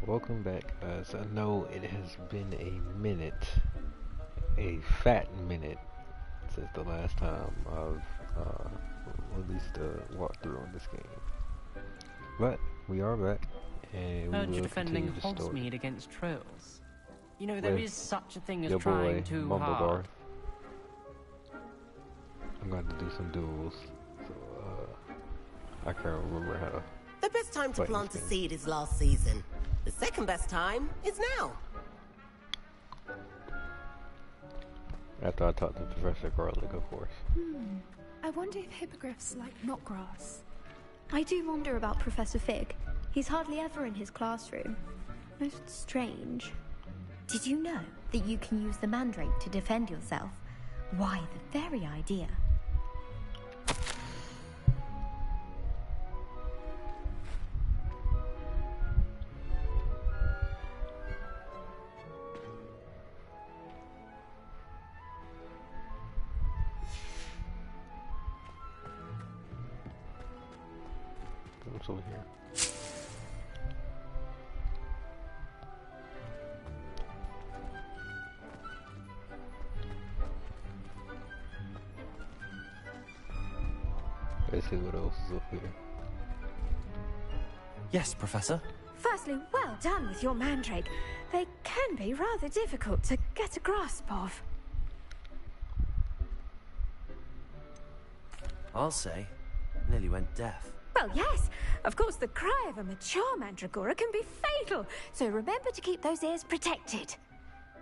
Welcome back, guys. I know it has been a minute, a fat minute, since the last time I've released a walkthrough on this game. But we are back, and we Heard will you're defending continue the story. Hogsmeade against trolls. You know, there With is such a thing as your trying boy, too Mumblegarth. hard. I'm going to do some duels, so I can't remember how to. The best time to Fighting plant a game. seed is last season. The second best time is now. After I talk to Professor Garlic, of course. I wonder if hippogriffs like knotgrass. I do wonder about Professor Fig. He's hardly ever in his classroom. Most strange. Did you know that you can use the mandrake to defend yourself? Why, the very idea. What's over here? Let's see what else is up here. Yes, Professor. Firstly, well done with your mandrake. They can be rather difficult to get a grasp of. I'll say. Nearly went deaf. Well, yes. Of course, the cry of a mature mandragora can be fatal, so remember to keep those ears protected.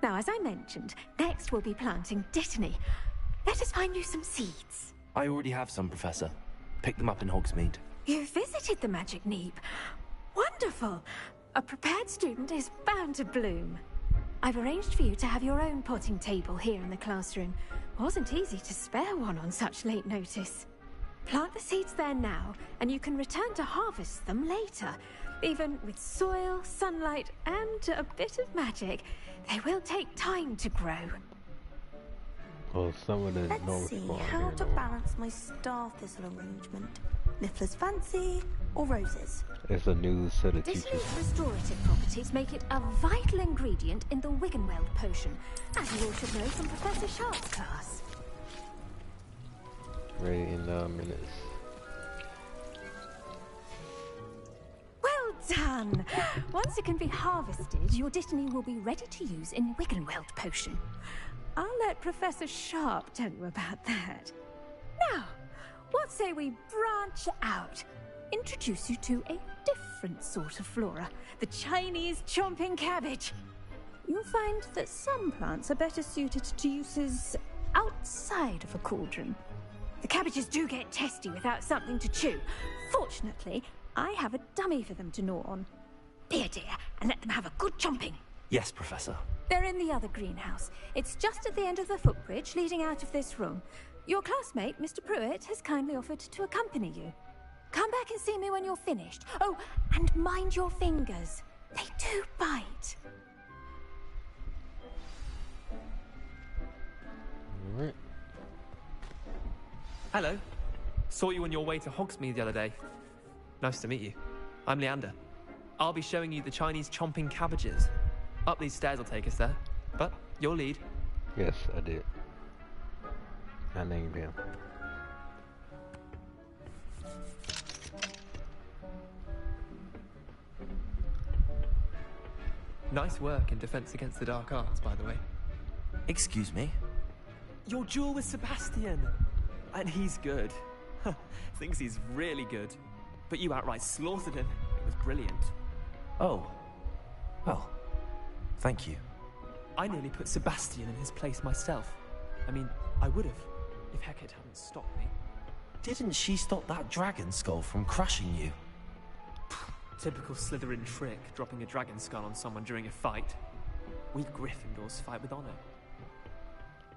Now, as I mentioned, next we'll be planting dittany. Let us find you some seeds. I already have some, Professor. Picked them up in Hogsmeade. You visited the Magic Neep. Wonderful. A prepared student is bound to bloom. I've arranged for you to have your own potting table here in the classroom. Wasn't easy to spare one on such late notice. Plant the seeds there now, and you can return to harvest them later. Even with soil, sunlight, and a bit of magic, they will take time to grow. Well, some of the Let's normal see spawn how here to now. balance my star thistle arrangement. Niffler's fancy or roses? It's a new set of teachers. Dittany's restorative properties make it a vital ingredient in the Wiggenweld potion, as you all should know from Professor Sharp's class. Ready in 9 minutes. Well done! Once it can be harvested, your dittany will be ready to use in Wiggenweld potion. I'll let Professor Sharp tell you about that. Now, what say we branch out? Introduce you to a different sort of flora, the Chinese chomping cabbage. You'll find that some plants are better suited to uses outside of a cauldron. The cabbages do get testy without something to chew. Fortunately, I have a dummy for them to gnaw on. Here, dear, and let them have a good chomping. Yes, Professor. They're in the other greenhouse. It's just at the end of the footbridge leading out of this room. Your classmate, Mr. Pruitt, has kindly offered to accompany you. Come back and see me when you're finished. Oh, and mind your fingers. They do bite. Alright. Hello. Saw you on your way to Hogsmeade the other day. Nice to meet you. I'm Leander. I'll be showing you the Chinese chomping cabbages. Up these stairs will take us there. But your lead. Yes, I did. I named him. Nice work in Defense Against the Dark Arts, by the way. Excuse me? Your duel with Sebastian. And he's good. Thinks he's really good. But you outright slaughtered him. It was brilliant. Oh. Well, thank you. I nearly put Sebastian in his place myself. I mean, I would have, if Hecate hadn't stopped me. Didn't she stop that dragon skull from crushing you? Typical Slytherin trick, dropping a dragon skull on someone during a fight. We Gryffindors fight with honor.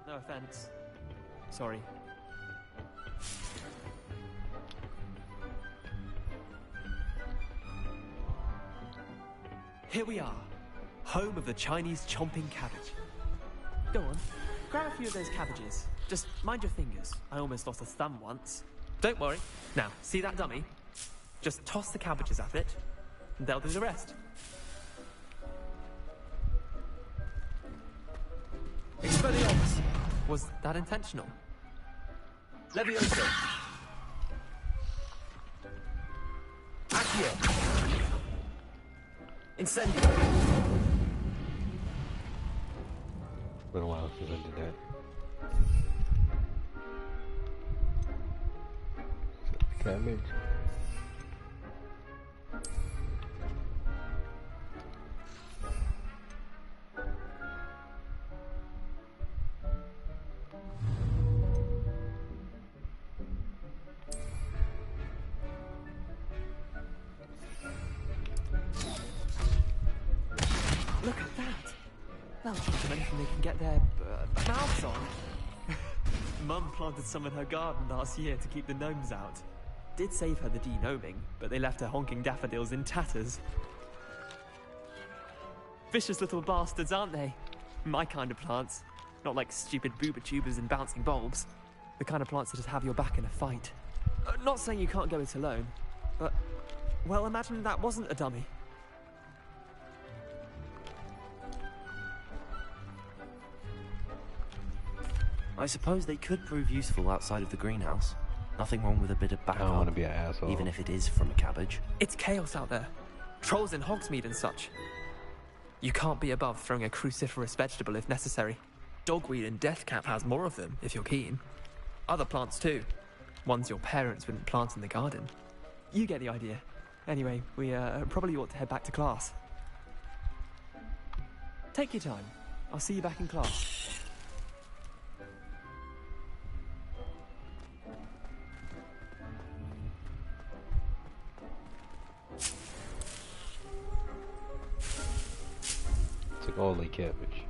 No offense. Sorry. Here we are, home of the Chinese chomping cabbage. Go on, grab a few of those cabbages. Just mind your fingers. I almost lost a thumb once. Don't worry. Now, see that dummy? Just toss the cabbages at it, and they'll do the rest. Expelliarmus! Was that intentional? Levioso! Accio! Incendio! Been a while since I did that. Cabbage. Look at that! They'll charge them anything they can get their mouths on. Mum planted some in her garden last year to keep the gnomes out. Did save her the de-gnoming, but they left her honking daffodils in tatters. Vicious little bastards, aren't they? My kind of plants. Not like stupid booba tubers and bouncing bulbs. The kind of plants that just have your back in a fight. Not saying you can't go it alone, but... well, imagine that wasn't a dummy. I suppose they could prove useful outside of the greenhouse. Nothing wrong with a bit of I backup. don't want to be an asshole. Even if it is from a cabbage. It's chaos out there. Trolls in Hogsmeade and such. You can't be above throwing a cruciferous vegetable if necessary. Dogweed and deathcap has more of them, if you're keen. Other plants too. Ones your parents wouldn't plant in the garden. You get the idea. Anyway, we probably ought to head back to class. Take your time. I'll see you back in class. Took all the cabbage.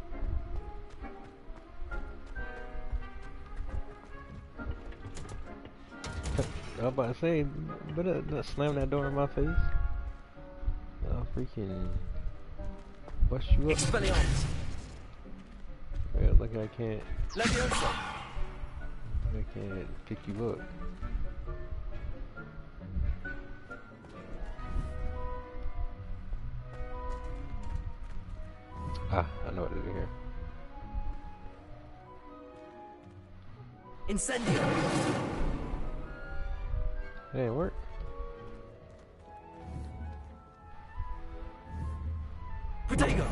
I was about to say, better not slam that door in my face. I'll freaking bust you up. Expelliarmus! Yeah, like I can't Levioso! pick you up. Ah, I know what to do here. Incendio! It didn't work. Protego!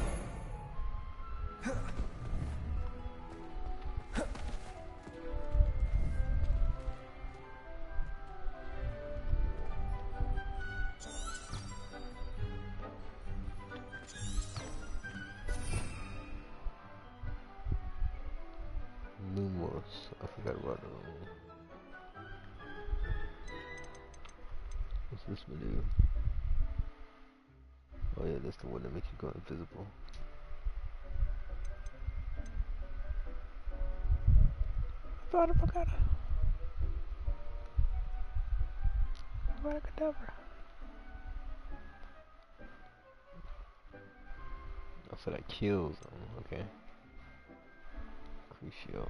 Lumos. I forgot about them. What's this menu? Oh yeah, that's the one that makes you go invisible. I forgot. Abracadabra. Oh, so that kills them. Okay. Crucial.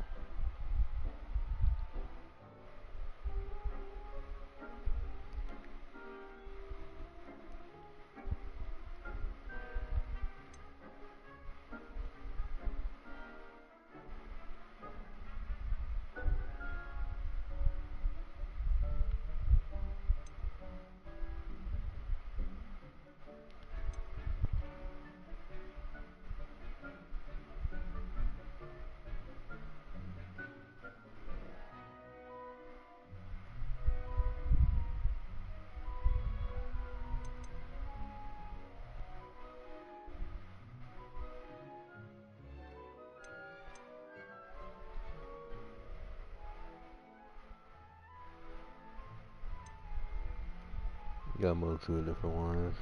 Got multiple different ones.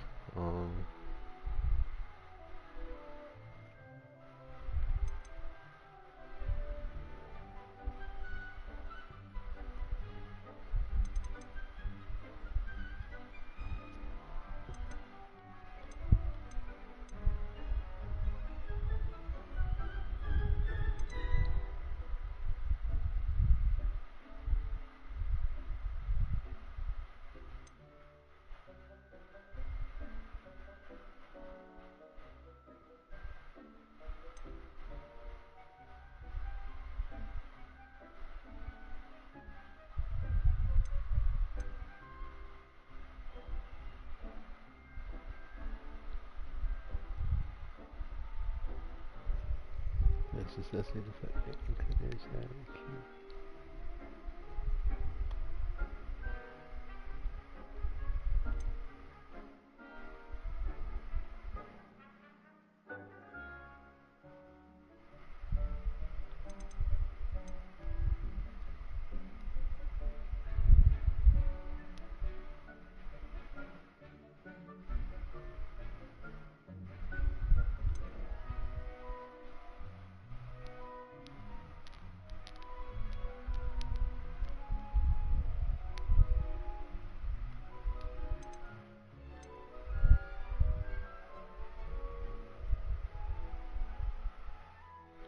It's necessary to include that.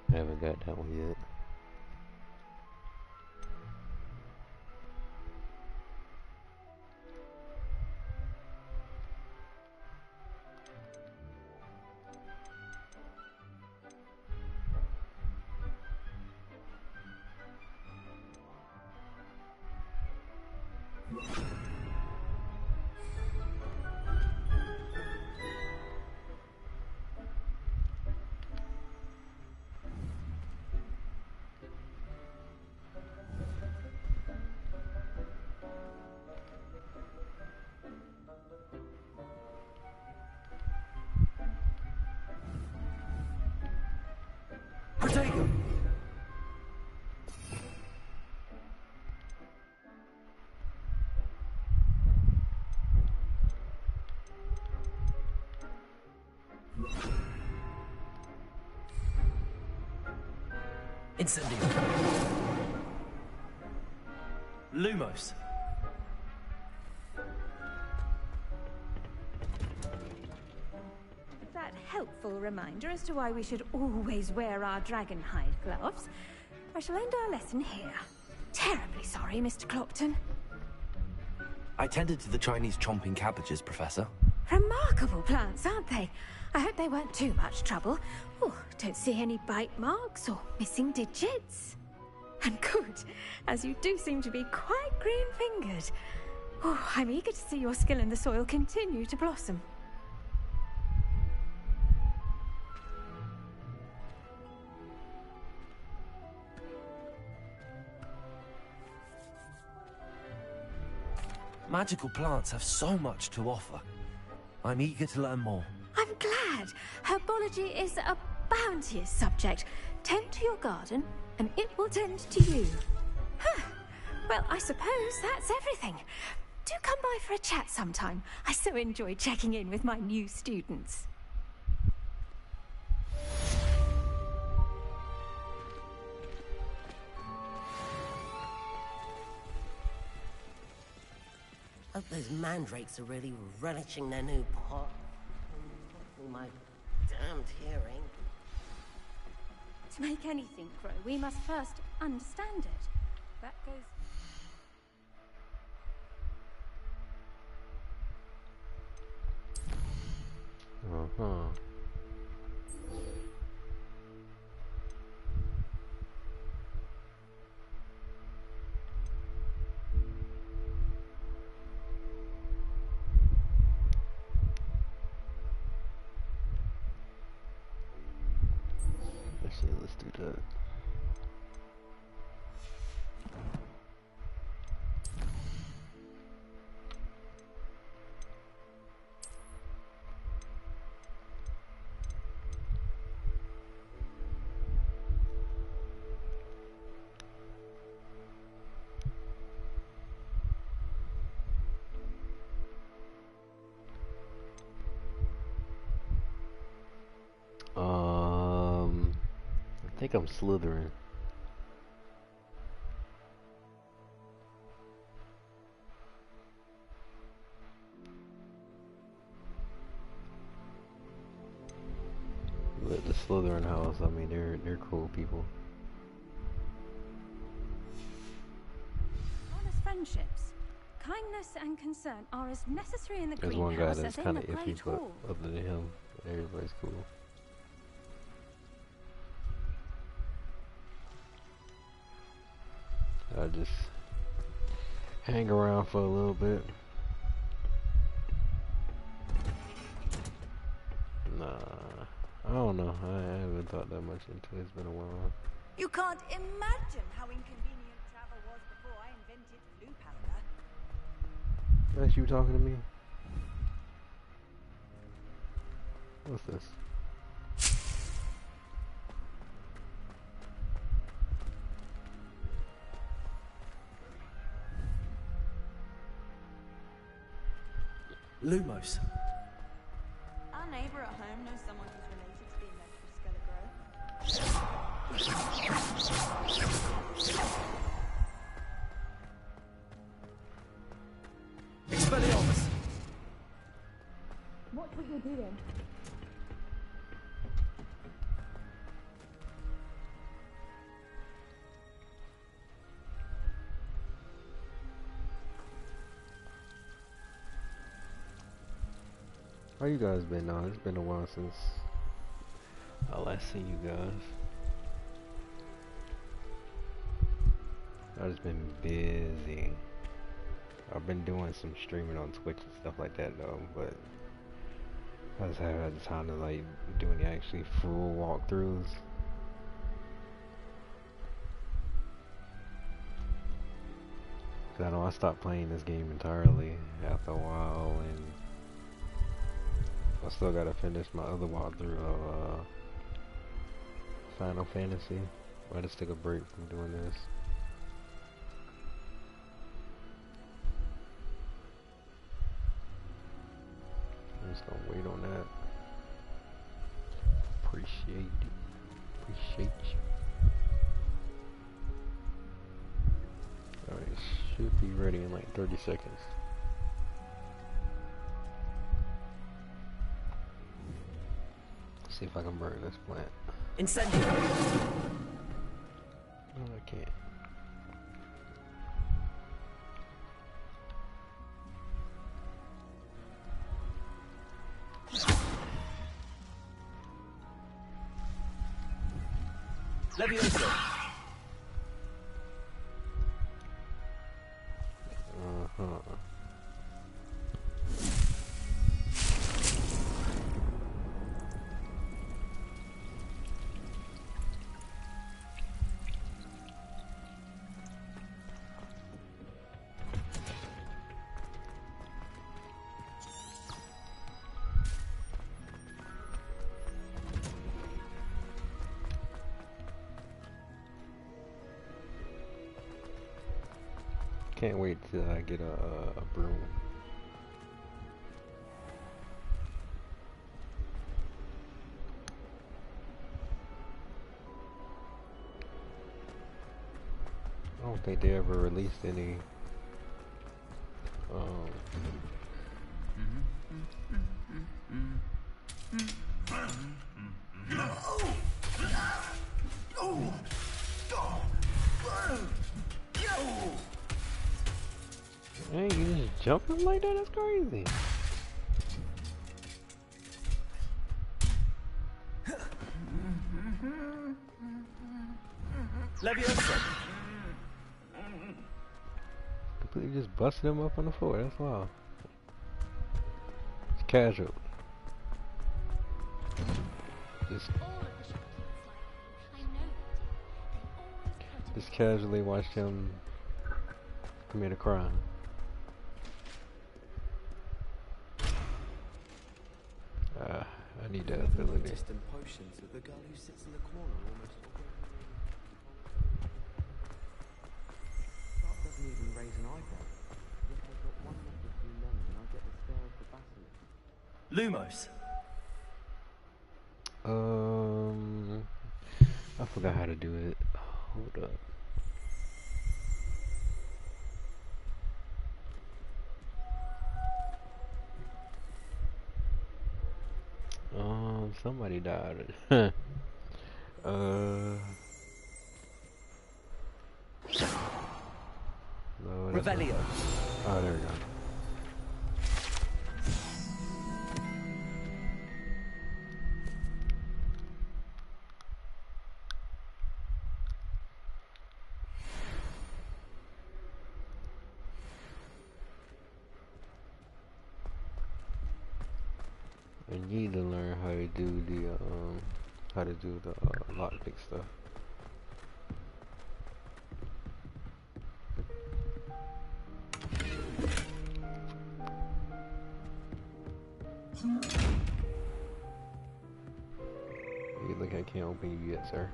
I haven't got that one yet. Protego! Incendio. Lumos. With that helpful reminder as to why we should always wear our dragonhide gloves, I shall end our lesson here. Terribly sorry, Mr. Clopton. I tended to the Chinese chomping cabbages, Professor. Remarkable plants, aren't they? I hope they weren't too much trouble. Oh, don't see any bite marks or missing digits. And good, as you do seem to be quite green-fingered. Oh, I'm eager to see your skill in the soil continue to blossom. Magical plants have so much to offer. I'm eager to learn more. I'm glad. Herbology is a bounteous subject. Tend to your garden, and it will tend to you. Huh. Well, I suppose that's everything. Do come by for a chat sometime. I so enjoy checking in with my new students. Hope those mandrakes are really relishing their new pot. My damned hearing. To make anything grow, we must first understand it. That goes... Uh-huh. Actually, let's do that. I think I'm Slytherin. But the Slytherin house, I mean, they're cool people. Honest friendships. Kindness and concern are as necessary in the There's one guy greenhouse that's as in kind the of iffy, Great but Hall. other than him, everybody's cool. I just hang around for a little bit. Nah, I don't know. I haven't thought that much into it. It's been a while. You can't imagine how inconvenient travel was before I invented blue powder. That's you talking to me? What's this? Lumos. Our neighbor at home knows someone who's related to the inventor of Expelliarmus. Watch what you're doing. How you guys been on? It's been a while since I last seen you guys. I've just been busy. I've been doing some streaming on Twitch and stuff like that though, but I just haven't had the time to like do any actually full walkthroughs. Cause I know I stopped playing this game entirely after a while, and I still gotta finish my other walkthrough of Final Fantasy. I just took a break from doing this. I'm just gonna wait on that. Appreciate it. Appreciate you. Alright, should be ready in like 30 seconds. See if I can burn this plant. Incendio. No, I can't. Levioso. Can't wait till I get a broom. I don't think they ever released any Hey, you just jumping like that? That's crazy. Levioso. Completely just busted him up on the floor. That's wild. It's casual. Just casually watched him commit a crime. I need that ability. Potions of the girl who sits in the corner almost. That doesn't even raise an eyebrow. Yet I've got one left between them and I get the stare of the basilisk. Lumos. I forgot how to do it. Hold up. Somebody died. No, Revelio. Oh, there we go. I need to learn how to do the lockpick stuff. You look, I can't open you yet, sir.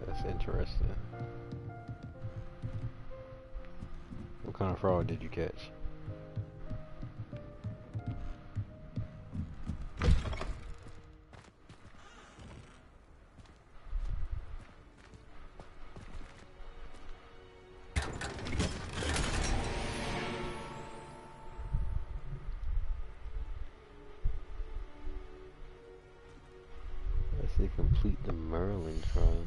That's interesting. What kind of frog did you catch? Let's see, complete the Merlin trial.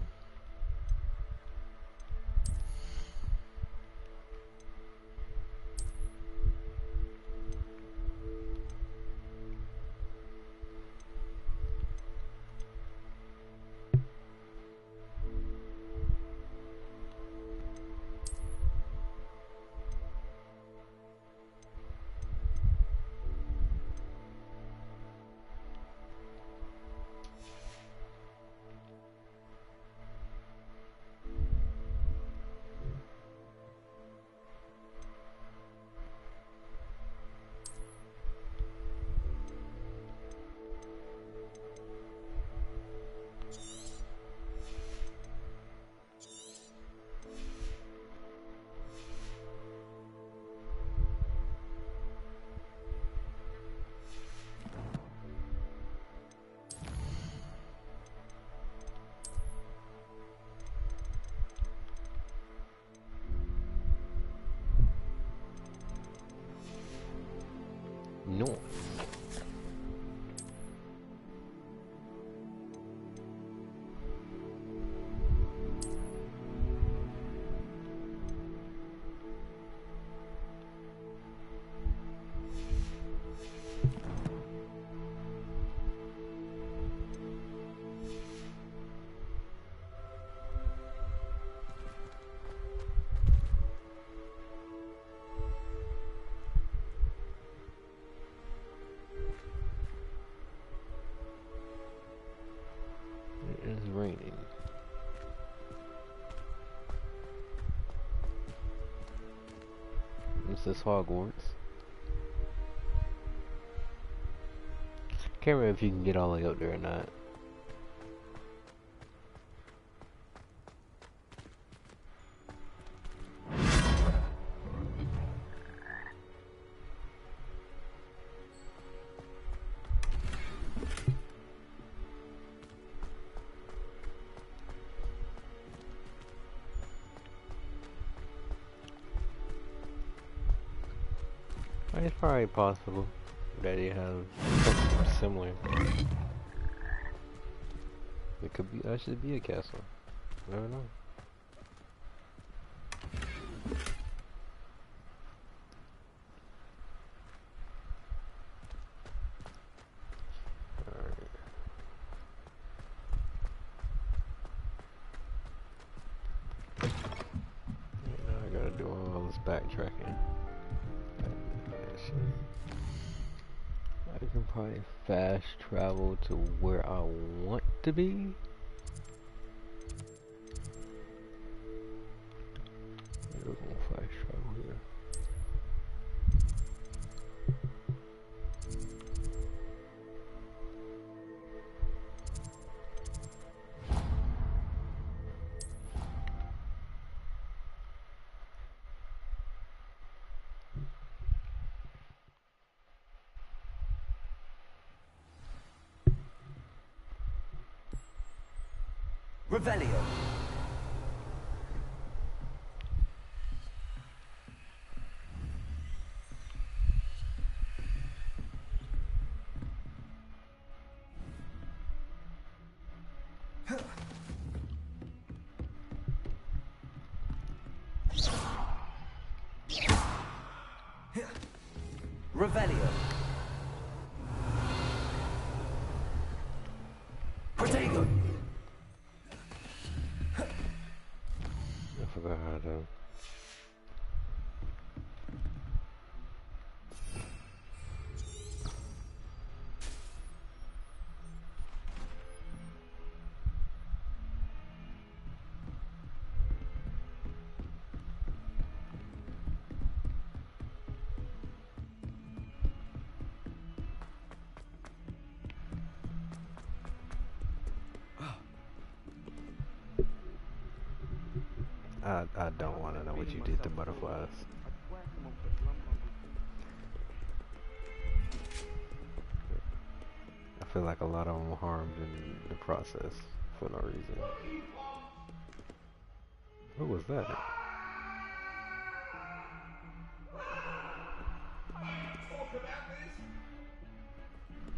North. It is raining. This is Hogwarts. Can't remember if you can get all the way up there or not. It's probably possible that they have something similar. It could be, actually be a castle. I don't know. Alright. Now I gotta do all this backtracking. I can probably fast travel to where I want to be. We're gonna fast travel here. Revelio. Revelio. Protego. I forgot how to. I don't want to know what you did to butterflies. I feel like a lot of them were harmed in the process for no reason. Who was that?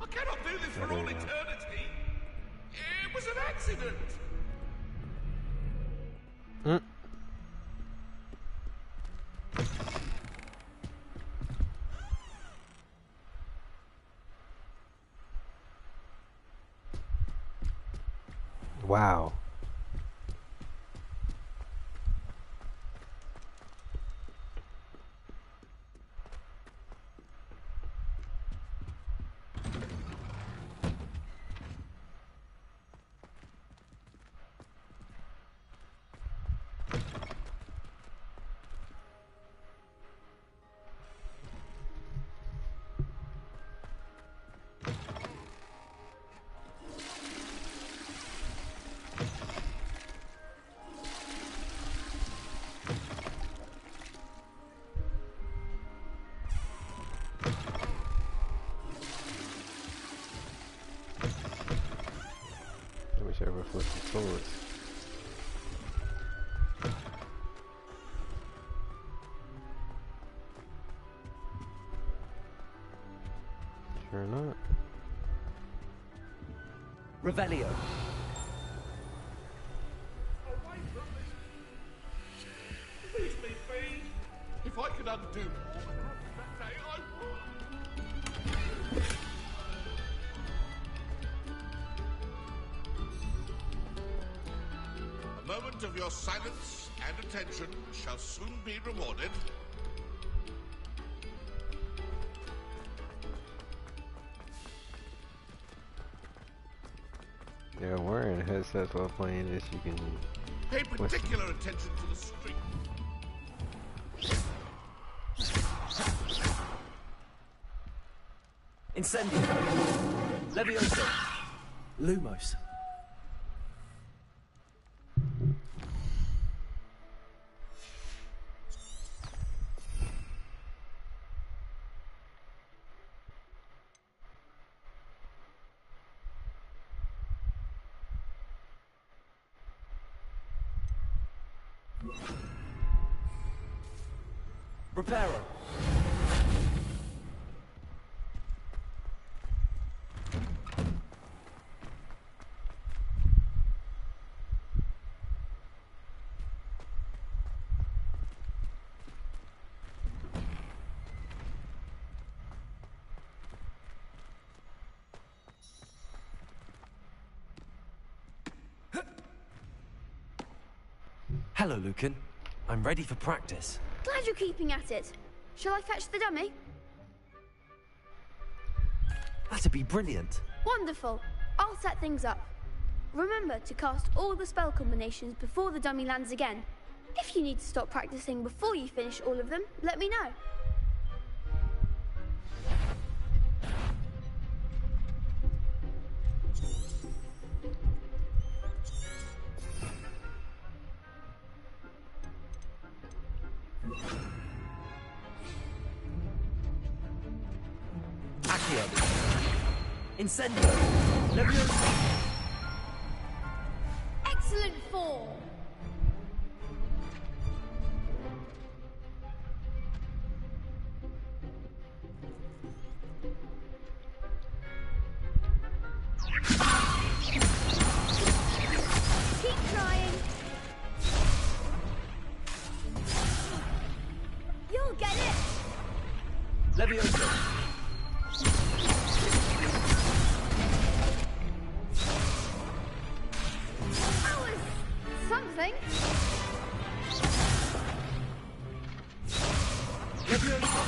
I cannot do this for all eternity. It was an accident. Wow. I wish I ever flipped the swords. Sure not. Revelio. Leave me be. If I could undo all that happened that day, I would. A moment of your silence and attention shall soon be rewarded. Yeah, wearing headsets while playing this, you can. Pay particular attention to the street. Incendio. Levioso. Lumos. Reparo. Hello, Lucan. I'm ready for practice. Glad you're keeping at it. Shall I fetch the dummy? That'd be brilliant. Wonderful. I'll set things up. Remember to cast all the spell combinations before the dummy lands again. If you need to stop practicing before you finish all of them, let me know. Incendio. Levioso. Excellent Levioso! That was something. Levioso!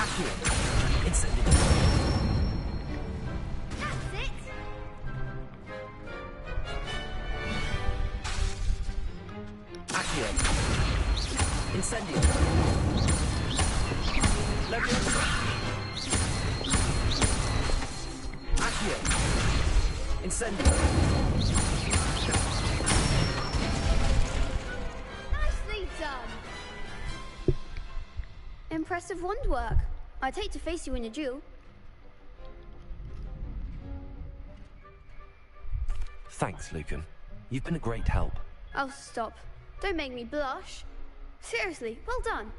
Accio! Incendio! That's it. Accio! Incendio! Levioso! Accio! Incendio! Nicely done. Impressive wand work. I'd hate to face you in a duel. Thanks, Lucan. You've been a great help. Oh, stop. Don't make me blush. Seriously, well done.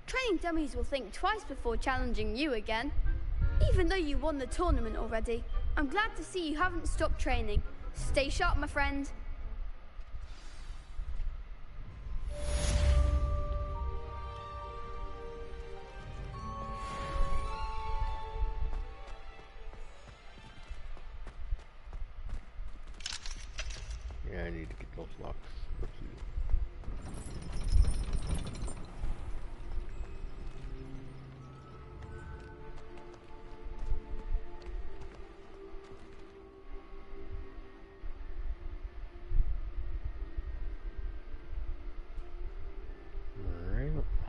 Training dummies will think twice before challenging you again. Even though you won the tournament already, I'm glad to see you haven't stopped training. Stay sharp, my friend. Yeah, I need to get those locks. Let's see.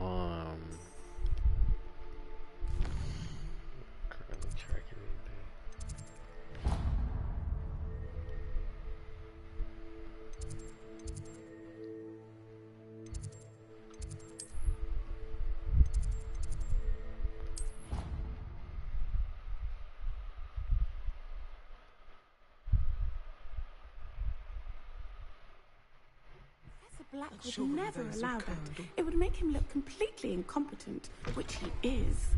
Alright, currently tracking anything. Black would never allow that. It would make him look completely incompetent, which he is.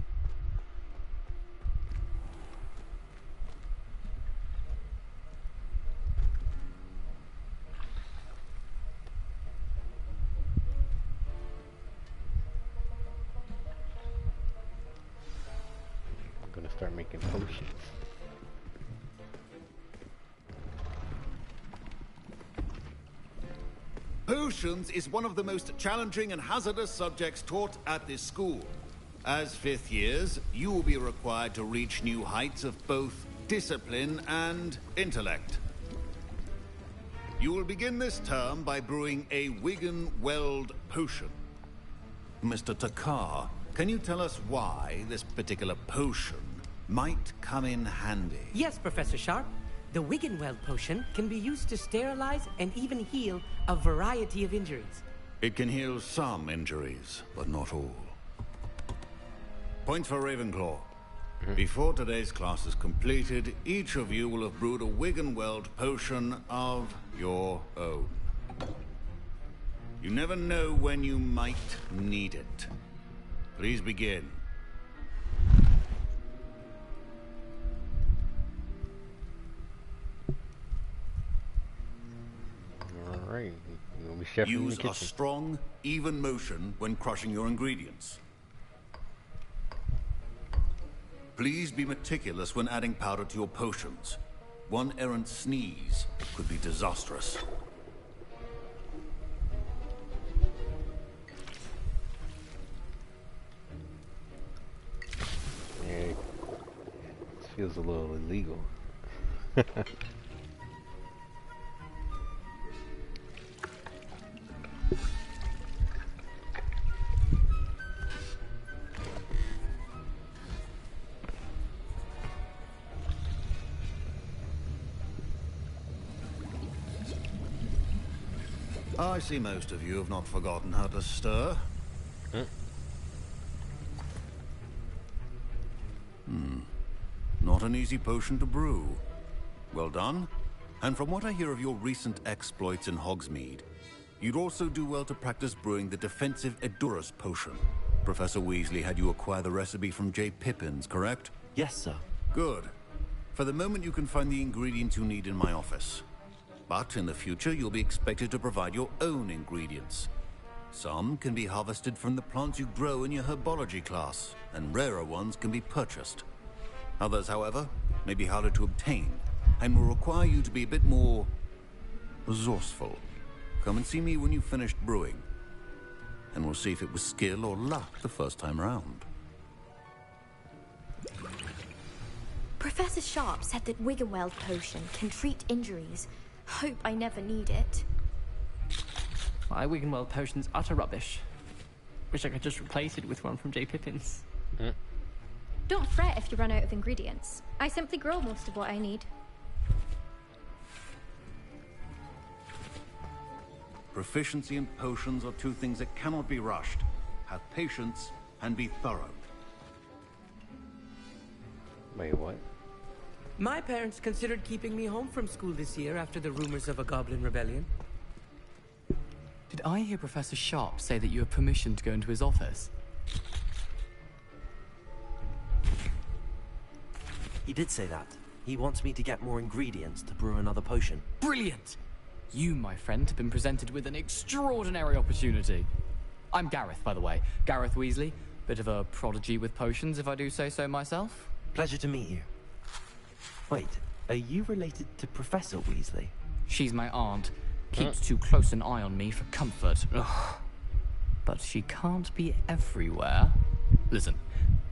I'm gonna start making potions. Potions is one of the most challenging and hazardous subjects taught at this school. As fifth years, you will be required to reach new heights of both discipline and intellect. You will begin this term by brewing a Wigan Weld potion. Mr. Takar, can you tell us why this particular potion might come in handy? Yes, Professor Sharp. The Wiggenweld potion can be used to sterilize and even heal a variety of injuries. It can heal some injuries, but not all. Points for Ravenclaw. Before today's class is completed, each of you will have brewed a Wiggenweld potion of your own. You never know when you might need it. Please begin. Alright, you'll be chefing in the Use kitchen. a strong, even motion when crushing your ingredients. Please be meticulous when adding powder to your potions. One errant sneeze could be disastrous. Yeah, this feels a little illegal. I see most of you have not forgotten how to stir. Not an easy potion to brew. Well done. And from what I hear of your recent exploits in Hogsmeade, you'd also do well to practice brewing the defensive Edurus potion. Professor Weasley had you acquire the recipe from J. Pippins, correct? Yes, sir. Good. For the moment, you can find the ingredients you need in my office. But in the future, you'll be expected to provide your own ingredients. Some can be harvested from the plants you grow in your herbology class, and rarer ones can be purchased. Others, however, may be harder to obtain, and will require you to be a bit more resourceful. Come and see me when you've finished brewing, and we'll see if it was skill or luck the first time round. Professor Sharp said that Wiggenweld potion can treat injuries. Hope I never need it. My Wiggenweld potion's utter rubbish. Wish I could just replace it with one from J. Pippin's. Don't fret if you run out of ingredients. I simply grow most of what I need. Proficiency in potions are two things that cannot be rushed. Have patience and be thorough. Wait, what? My parents considered keeping me home from school this year after the rumors of a goblin rebellion. Did I hear Professor Sharp say that you have permission to go into his office? He did say that. He wants me to get more ingredients to brew another potion. Brilliant! You, my friend, have been presented with an extraordinary opportunity. I'm Gareth, by the way. Gareth Weasley. Bit of a prodigy with potions, if I do say so myself. Pleasure to meet you. Wait, are you related to Professor Weasley? She's my aunt. Keeps too close an eye on me for comfort. Ugh. But she can't be everywhere. Listen,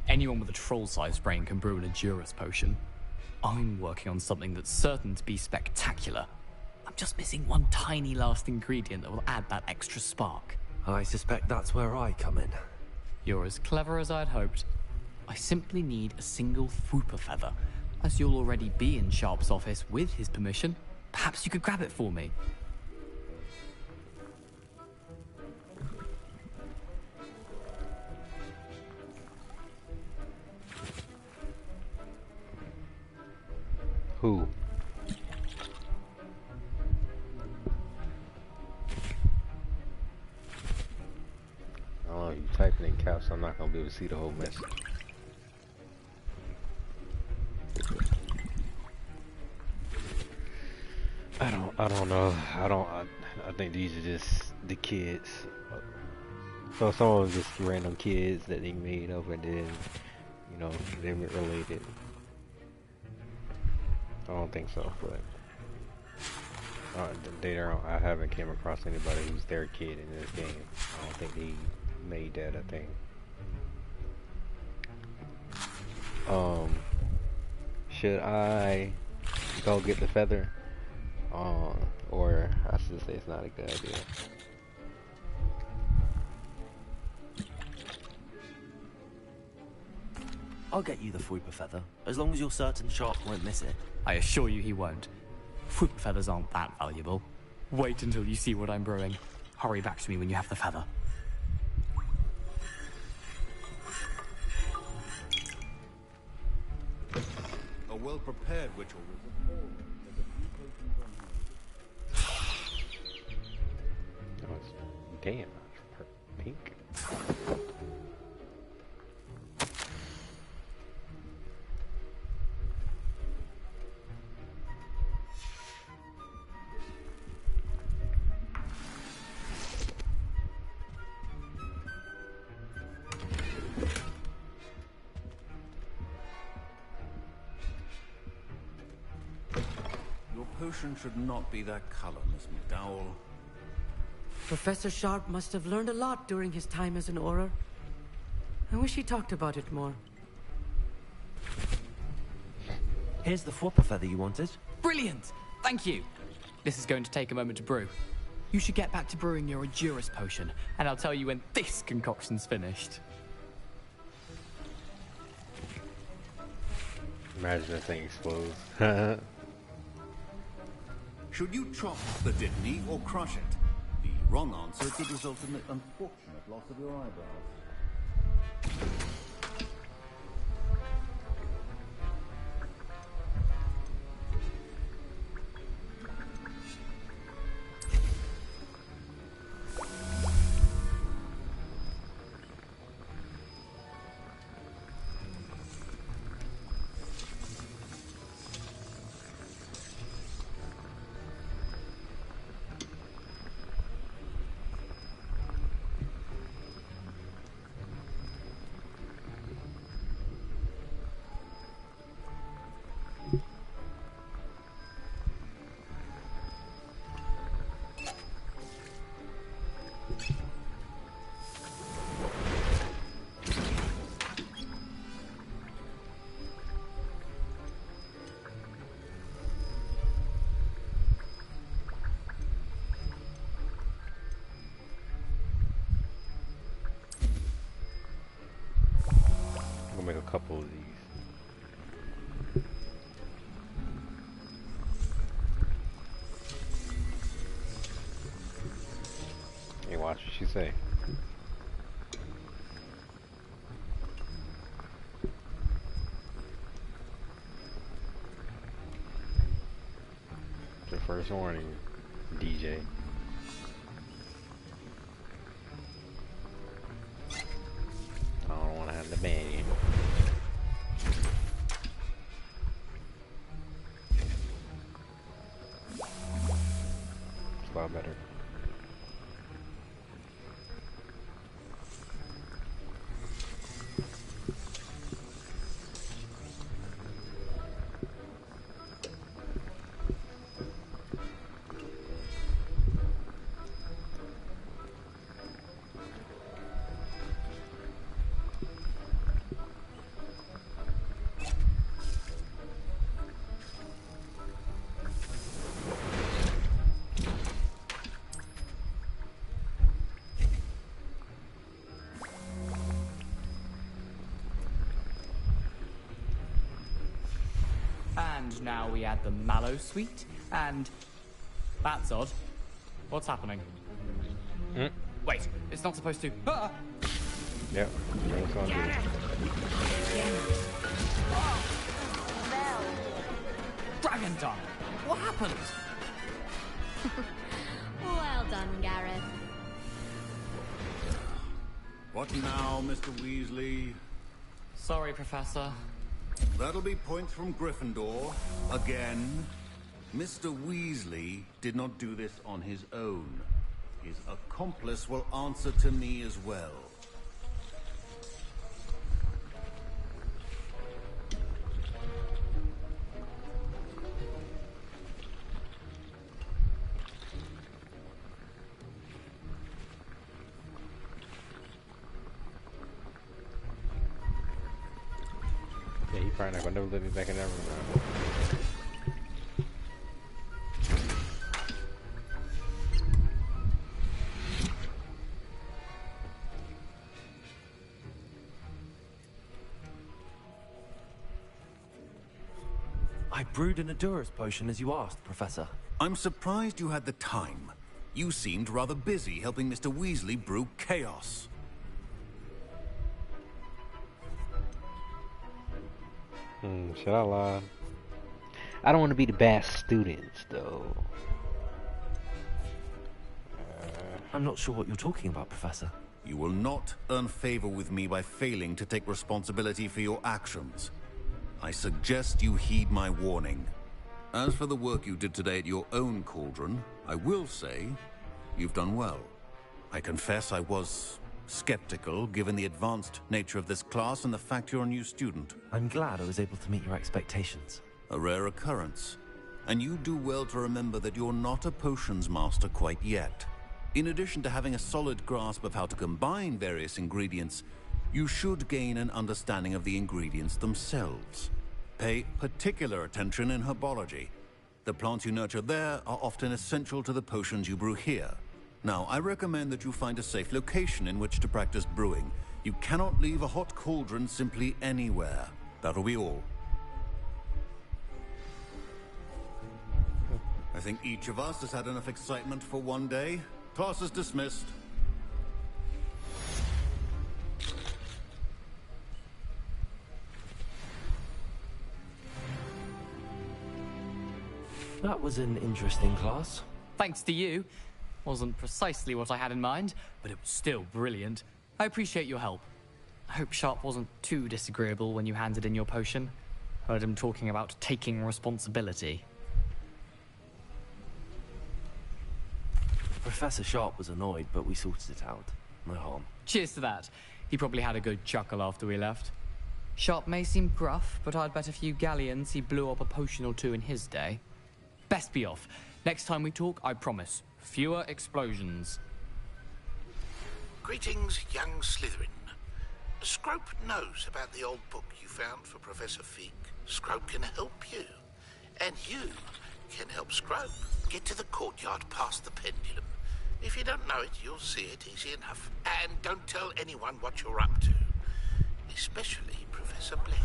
anyone with a troll-sized brain can brew an Endurus potion. I'm working on something that's certain to be spectacular. I'm just missing one tiny last ingredient that will add that extra spark. I suspect that's where I come in. You're as clever as I'd hoped. I simply need a single Fwooper feather. As you'll already be in Sharp's office with his permission, perhaps you could grab it for me. Who? Oh, you typing in caps, so I'm not gonna be able to see the whole message. I don't know. I think these are just the kids. So some of them just random kids that they made up and then, you know, they weren't related. I don't think so, but I haven't came across anybody who's their kid in this game. I don't think they made that a thing. Should I go get the feather? Or I should say it's not a good idea. I'll get you the Fwooper feather, as long as you're certain Sharp won't miss it. I assure you he won't. Fwooper feathers aren't that valuable. Wait until you see what I'm brewing. Hurry back to me when you have the feather. A well-prepared witch will wizard. There's a few potions on hand. Oh, it's, damn, pink. Your potion should not be that color, Miss McDowell. Professor Sharp must have learned a lot during his time as an Auror. I wish he talked about it more. Here's the Fwooper feather you wanted. Brilliant! Thank you! This is going to take a moment to brew. You should get back to brewing your Endurus potion, and I'll tell you when this concoction's finished. Imagine that thing explodes. Should you chop the Dittany or crush it? The wrong answer could result in the unfortunate loss of your eyebrows. couple of these. Hey, watch what she say. The first warning, DJ. I don't want to have the band in. It's a lot better. And now we add the mallow sweet, and that's odd. What's happening? Wait, it's not supposed to. Ah! Yep, that's on good. Dragon tongue! What happened? Well done, Gareth. What now, Mr. Weasley? Sorry, Professor. That'll be points from Gryffindor. Again. Mr. Weasley did not do this on his own. His accomplice will answer to me as well. Yeah, he probably not gonna never let me back in that room now. I brewed an Adurus potion as you asked, Professor. I'm surprised you had the time. You seemed rather busy helping Mr. Weasley brew chaos. Should I lie? I don't want to be the bad students, though. I'm not sure what you're talking about, Professor. You will not earn favor with me by failing to take responsibility for your actions. I suggest you heed my warning. As for the work you did today at your own cauldron, I will say you've done well. I confess I was skeptical, given the advanced nature of this class and the fact you're a new student. I'm glad I was able to meet your expectations. A rare occurrence. And you do well to remember that you're not a potions master quite yet. In addition to having a solid grasp of how to combine various ingredients, you should gain an understanding of the ingredients themselves. Pay particular attention in herbology. The plants you nurture there are often essential to the potions you brew here. Now, I recommend that you find a safe location in which to practice brewing. You cannot leave a hot cauldron simply anywhere. That'll be all. I think each of us has had enough excitement for one day. Class is dismissed. That was an interesting class. Thanks to you. Wasn't precisely what I had in mind, but it was still brilliant. I appreciate your help. I hope Sharp wasn't too disagreeable when you handed in your potion. Heard him talking about taking responsibility. Professor Sharp was annoyed, but we sorted it out. No harm. Cheers to that. He probably had a good chuckle after we left. Sharp may seem gruff, but I'd bet a few galleons he blew up a potion or two in his day. Best be off. Next time we talk, I promise, fewer explosions. Greetings, young Slytherin. Scrope knows about the old book you found for Professor Fig. Scrope can help you. And you can help Scrope get to the courtyard past the pendulum. If you don't know it, you'll see it easy enough. And don't tell anyone what you're up to. especially Professor Black.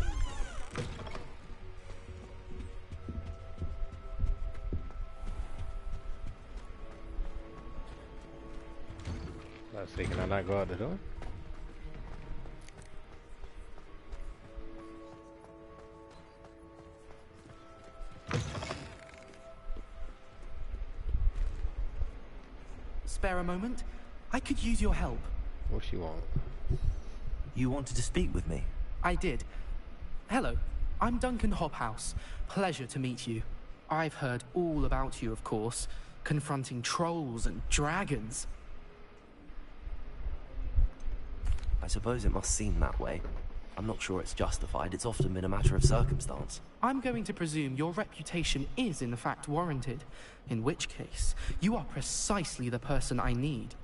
Let's see, can I not go out the door? Spare a moment? I could use your help. What she want? You wanted to speak with me? I did. Hello, I'm Duncan Hobhouse. Pleasure to meet you. I've heard all about you, of course, confronting trolls and dragons. I suppose it must seem that way. I'm not sure it's justified. It's often been a matter of circumstance. I'm going to presume your reputation is in fact warranted, in which case, you are precisely the person I need.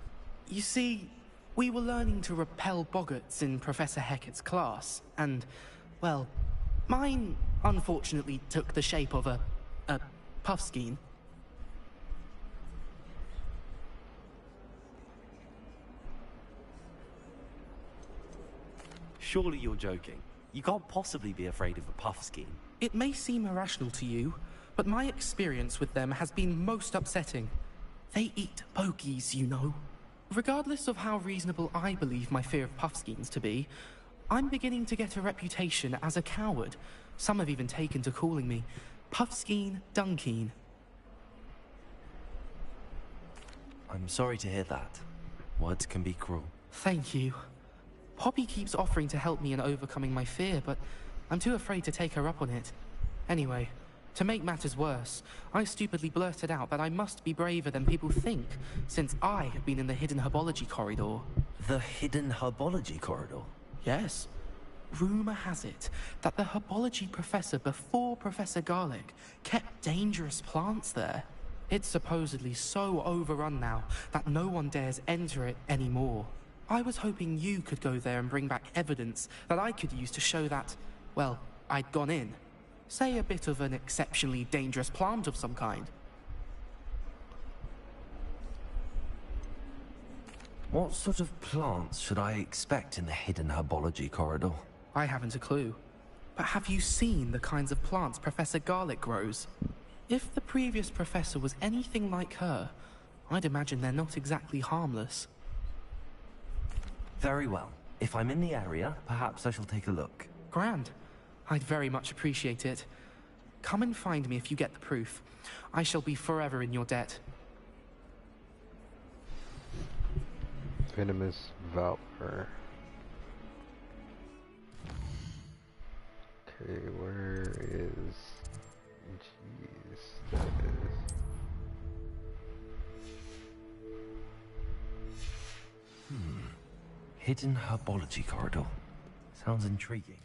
You see, we were learning to repel boggarts in Professor Hecat's class, and, well, mine unfortunately took the shape of a puffskein. Surely you're joking. You can't possibly be afraid of a puffskein. It may seem irrational to you, but my experience with them has been most upsetting. They eat bogies, you know. Regardless of how reasonable I believe my fear of puffskeins to be, I'm beginning to get a reputation as a coward. Some have even taken to calling me Puffskein Dunkeen. I'm sorry to hear that. Words can be cruel. Thank you. Poppy keeps offering to help me in overcoming my fear, but I'm too afraid to take her up on it. Anyway, to make matters worse, I stupidly blurted out that I must be braver than people think, since I have been in the hidden herbology corridor. The hidden herbology corridor? Yes. Rumor has it that the herbology professor before Professor Garlic kept dangerous plants there. It's supposedly so overrun now that no one dares enter it anymore. I was hoping you could go there and bring back evidence that I could use to show that, well, I'd gone in. Say a bit of an exceptionally dangerous plant of some kind. What sort of plants should I expect in the hidden herbology corridor? I haven't a clue. But have you seen the kinds of plants Professor Garlic grows? If the previous professor was anything like her, I'd imagine they're not exactly harmless. Very well. If I'm in the area, perhaps I shall take a look. Grand. I'd very much appreciate it. Come and find me if you get the proof. I shall be forever in your debt. Venomous Valor. Okay, where is... Jeez, that is... Hidden herbology corridor. Sounds intriguing.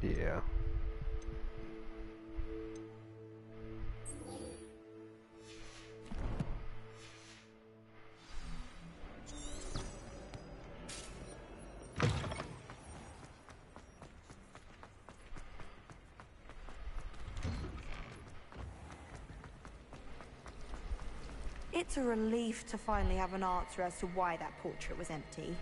Yeah. It's a relief to finally have an answer as to why that portrait was empty.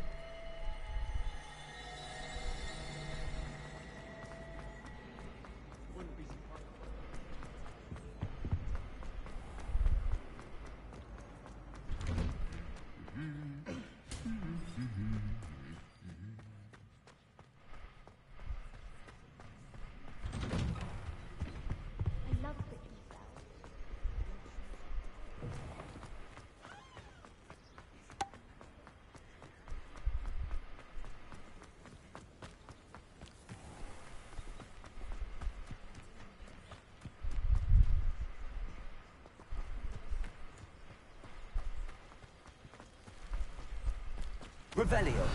Revelio.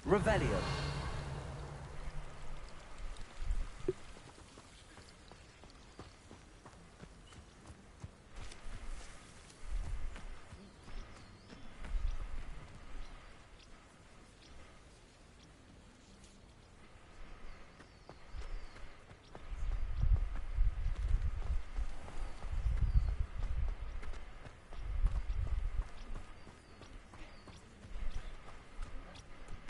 Revelio.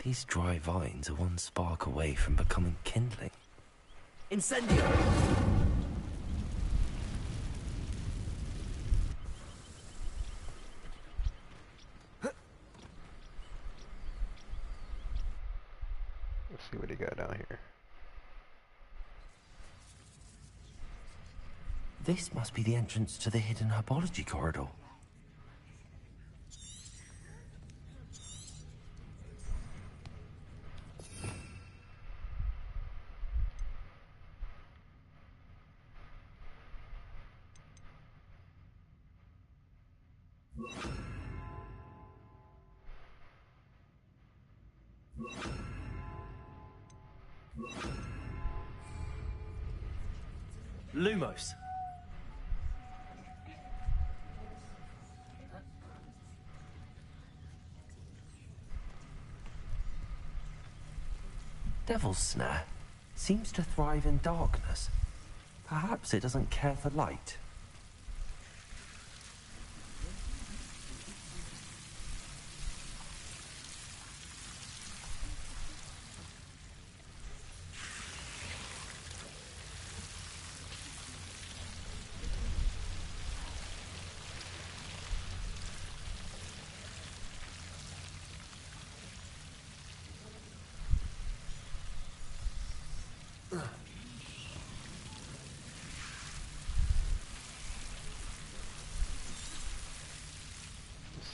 These dry vines are one spark away from becoming kindling. Incendio! Let's see what he got down here. This must be the entrance to the hidden herbology corridor. Lumos. Devil's Snare seems to thrive in darkness. Perhaps it doesn't care for light.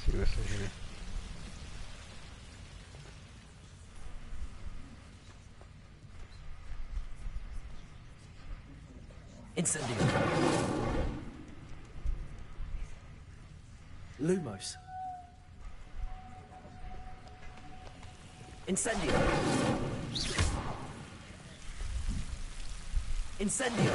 See what's in here. Incendio. Lumos. Incendio. Incendio.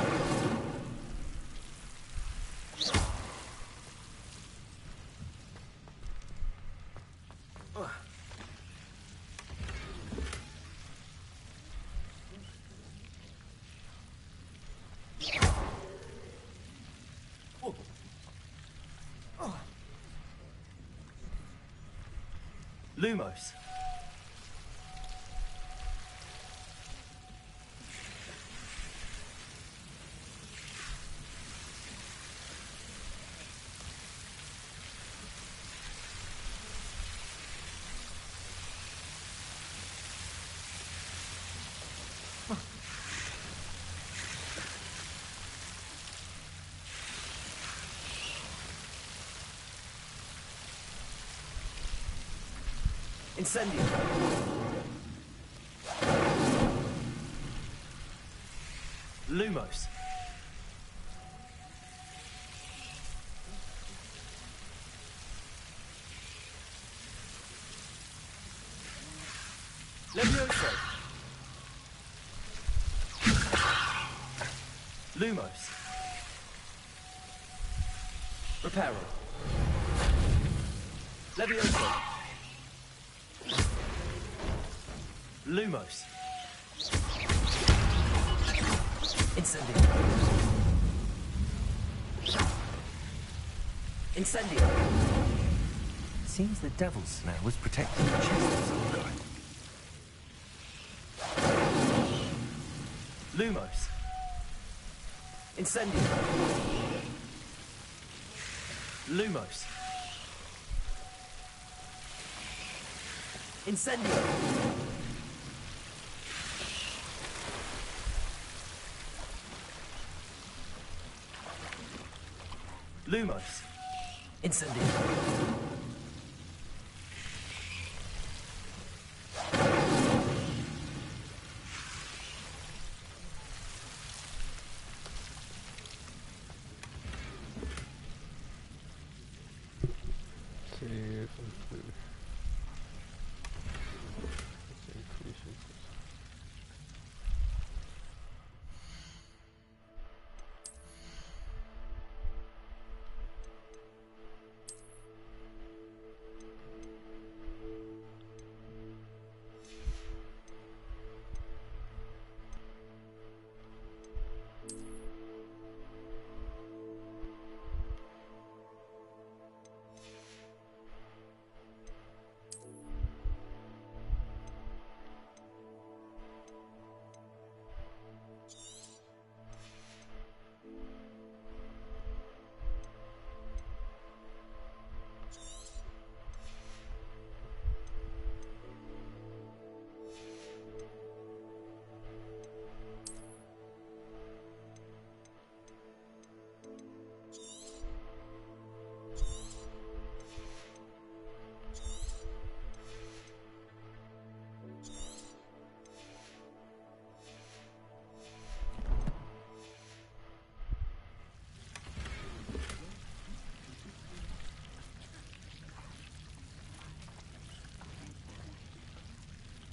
Lumos. Incendio. Lumos. Levioso. Lumos. Reparo. Levioso. Lumos. Incendio. Incendio. Seems the Devil's Snare was protecting the chest of some kind. Lumos. Incendio. Lumos. Incendio. Lumos. Incendio.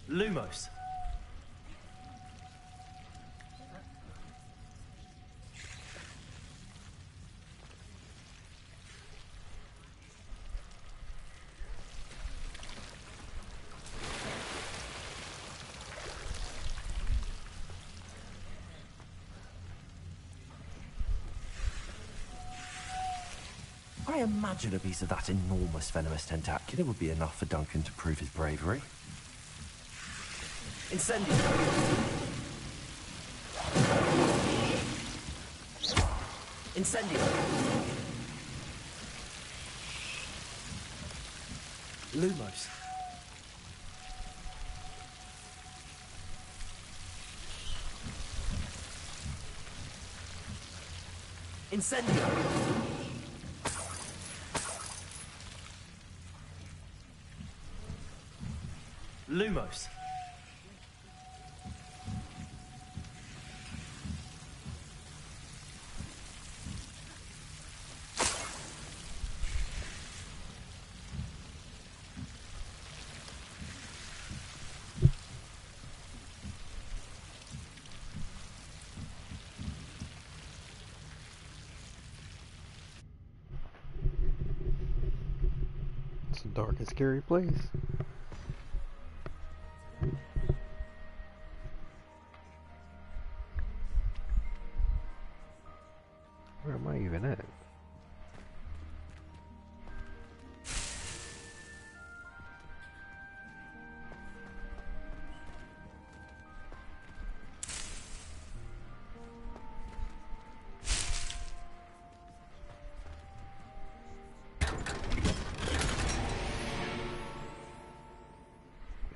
Lumos. I imagine a piece of that enormous venomous tentacular would be enough for Duncan to prove his bravery. Incendio. Incendio. Lumos. Incendio. Lumos. It's a dark and scary place. Where am I even at?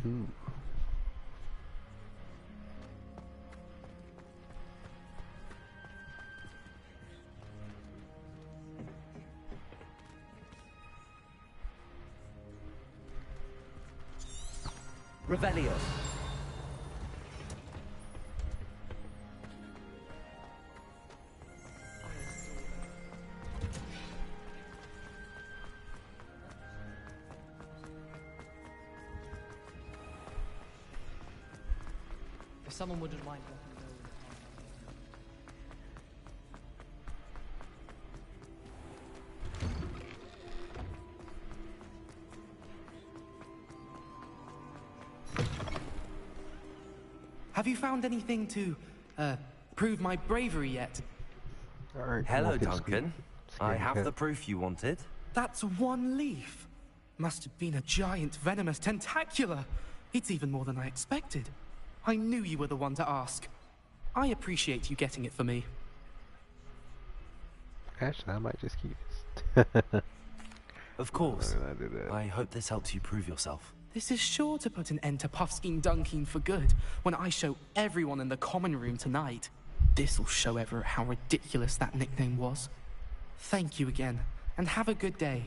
Ooh. Revelio. If someone wouldn't mind letting me know. Have you found anything to, prove my bravery yet? Alright, Hello, Duncan. I have the proof you wanted. That's one leaf. Must have been a giant venomous tentacula. It's even more than I expected. I knew you were the one to ask. I appreciate you getting it for me. Actually, I might just keep this. Of course. I do that. I hope this helps you prove yourself. This is sure to put an end to Puffskein Dunkeen for good when I show everyone in the common room tonight. This'll show Everett how ridiculous that nickname was. Thank you again, and have a good day.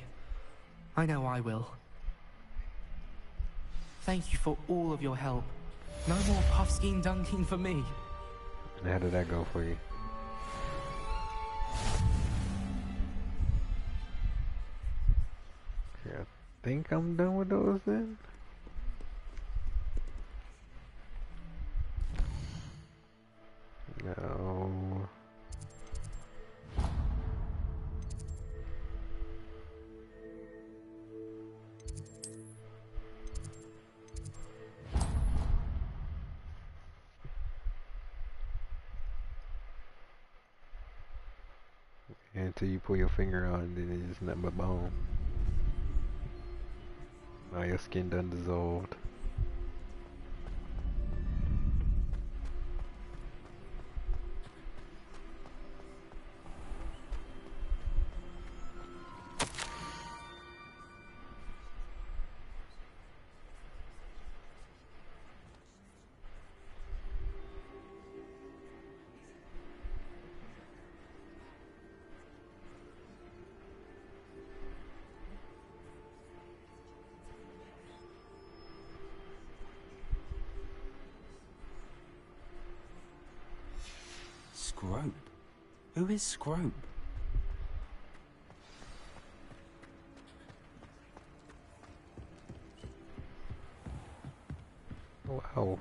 I know I will. Thank you for all of your help. No more Puffskein Dunkeen for me. And how did that go for you? Okay, I think I'm done with those then. No. Until you pull your finger on it, then it's just nothing but bone. Now your skin done dissolved. Scrope? Who is Scrope? Wow.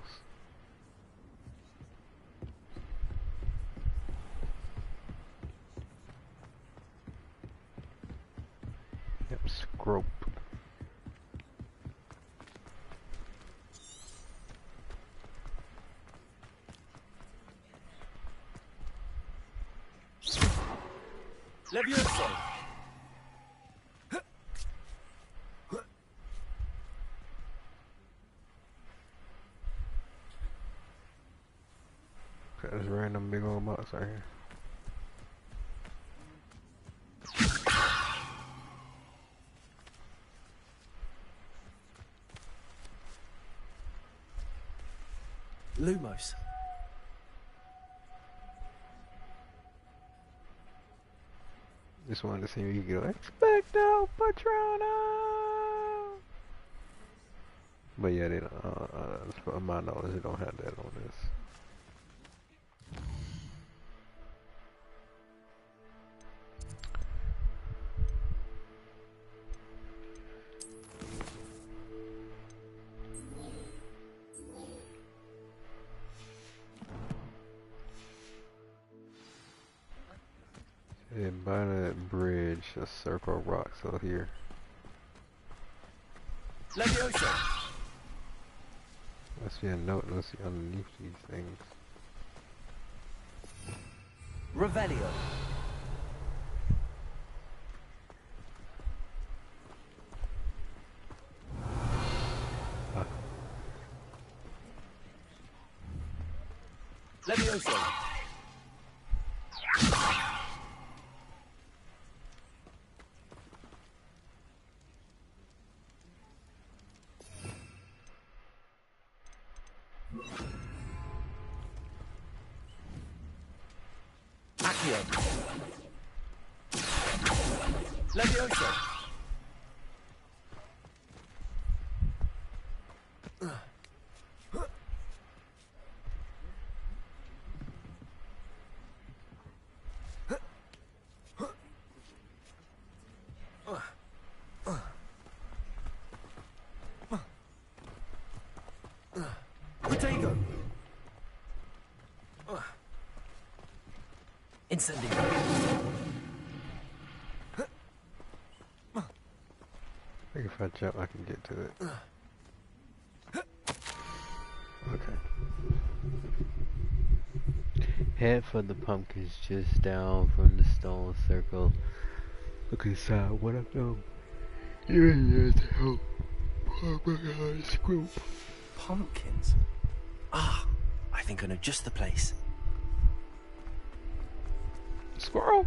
Yep, Scrope. Levioso! Got this random big old box right here. Lumos. Just wanted to see if you could go, Expecto Patronum! But yeah, they don't, as far as my knowledge, they don't have that on this. And by that bridge, a circle of rocks out here. Levioso! Must be a note, let's see underneath these things. Revelio. Levioso. Accio. Levioso. Protego. Incendio. I think if I jump, I can get to it. Okay. Head for the pumpkins just down from the stone circle. Look inside one of them. You're here to help Pumpkin's group. Pumpkins? Ah, I think I know just the place. Squirrel!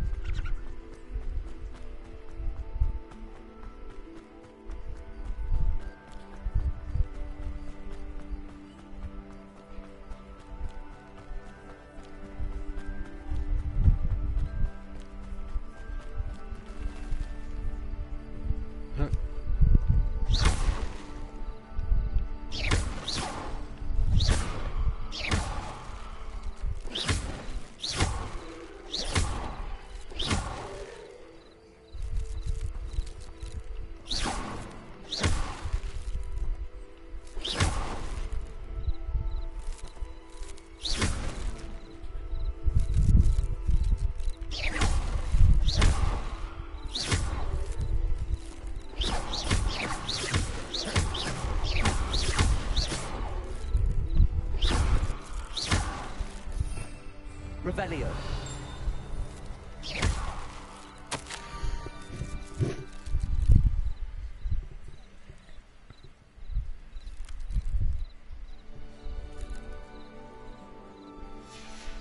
Revelio.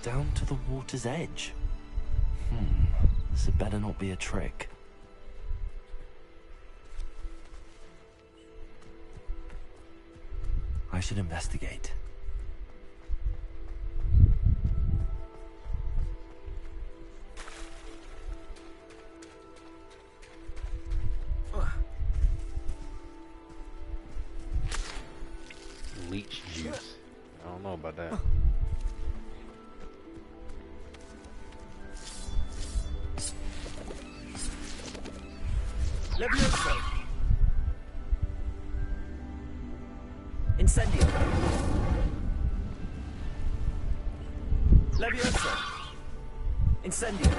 Down to the water's edge. This had better not be a trick. I should investigate. Leech juice. I don't know about that. Levioso. Incendio. Levioso. Incendio.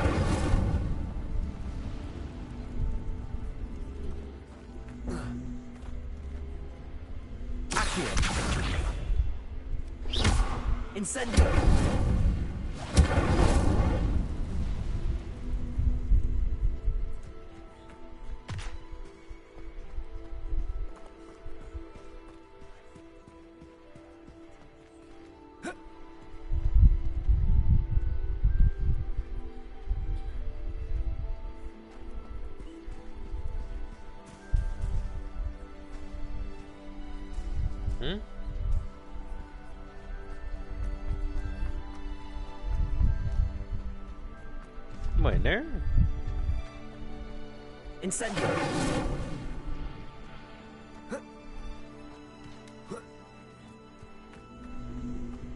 Accio. Incendio. Am I in there? Incendio.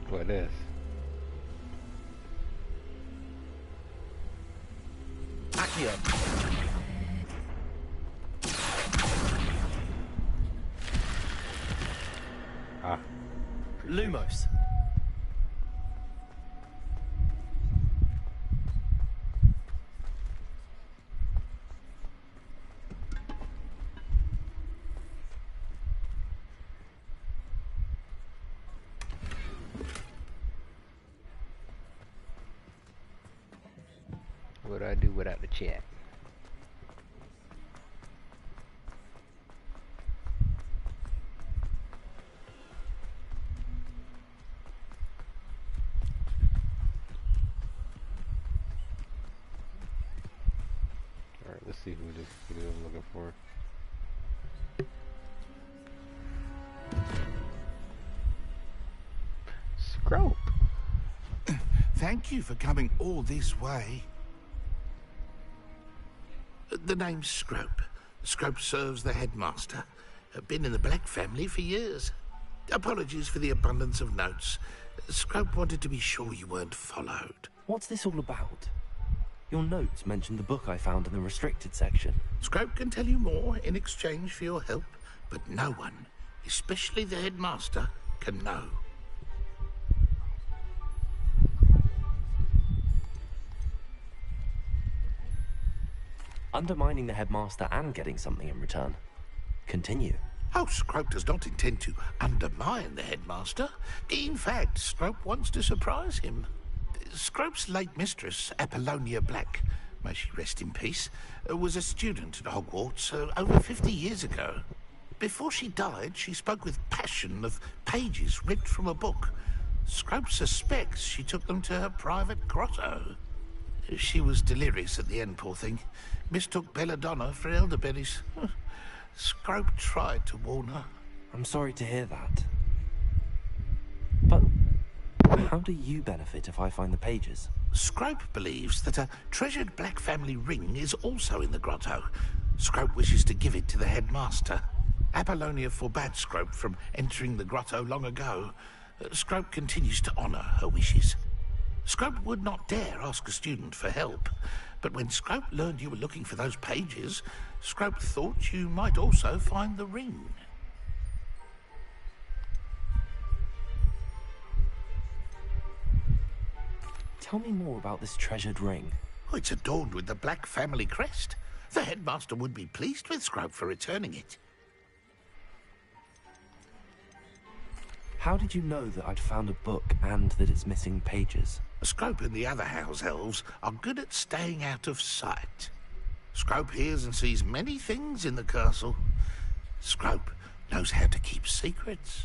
What is? Accio. Ah. Lumos. What do I do without the chat? Alright, let's see who this video is looking for. Scrope. Thank you for coming all this way. The name's Scrope. Scrope serves the headmaster. Been in the Black family for years. Apologies for the abundance of notes. Scrope wanted to be sure you weren't followed. What's this all about? Your notes mentioned the book I found in the restricted section. Scrope can tell you more in exchange for your help, but no one, especially the headmaster, can know. Undermining the headmaster and getting something in return. Continue. Oh, Scrope does not intend to undermine the headmaster. In fact, Scrope wants to surprise him. Scrope's late mistress, Apollonia Black, may she rest in peace, was a student at Hogwarts over 50 years ago. Before she died, she spoke with passion of pages ripped from a book. Scrope suspects she took them to her private grotto. She was delirious at the end, poor thing. Mistook belladonna for elderberries. Scrope tried to warn her. I'm sorry to hear that. But how do you benefit if I find the pages? Scrope believes that a treasured Black family ring is also in the grotto. Scrope wishes to give it to the headmaster. Apollonia forbade Scrope from entering the grotto long ago. Scrope continues to honor her wishes. Scrope would not dare ask a student for help, but when Scrope learned you were looking for those pages, Scrope thought you might also find the ring. Tell me more about this treasured ring. Oh, it's adorned with the Black family crest. The headmaster would be pleased with Scrope for returning it. How did you know that I'd found a book and that it's missing pages? Scrope and the other house elves are good at staying out of sight. Scrope hears and sees many things in the castle. Scrope knows how to keep secrets.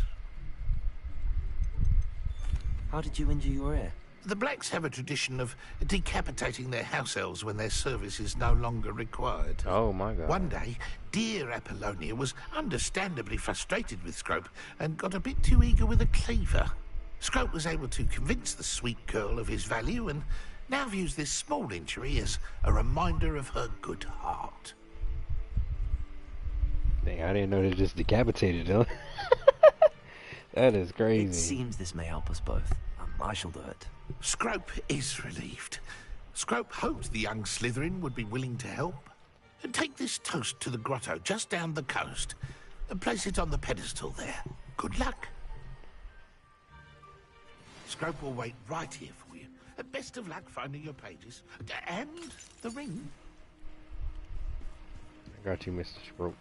How did you injure your ear? The Blacks have a tradition of decapitating their house elves when their service is no longer required. Oh my god. One day, dear Apollonia was understandably frustrated with Scrope and got a bit too eager with a cleaver. Scrope was able to convince the sweet girl of his value and now views this small injury as a reminder of her good heart. Dang, I didn't know they just decapitated him. That is crazy. It seems this may help us both. I shall do it. Scrope is relieved. Scrope hoped the young Slytherin would be willing to help. Take this toast to the grotto just down the coast and place it on the pedestal there. Good luck. Scrope will wait right here for you. Best of luck finding your pages. And the ring. I got you, Mr. Scrope.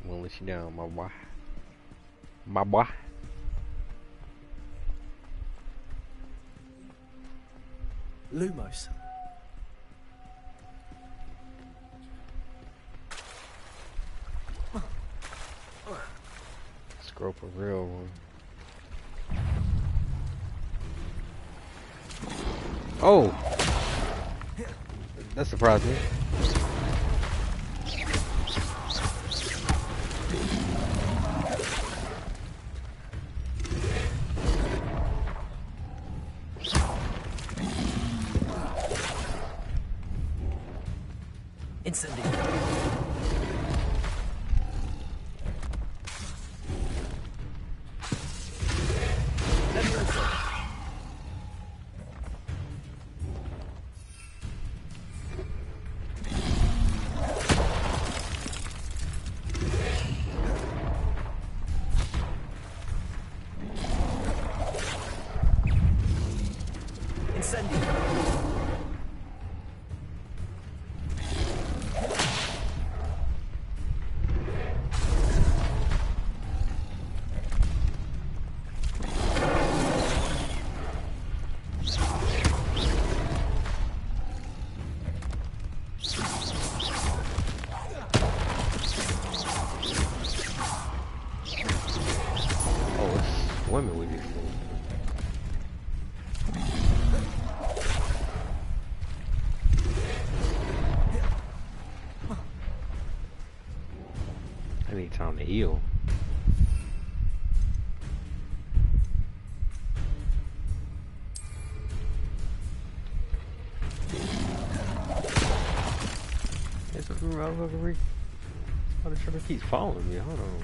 I won't let you down, my boy. My boy. Lumos. Scrope a real one. Oh! That surprised me. Incendio. Women with these things. I need time to heal. This is motherfucker. The sugar keeps following me. Hold on.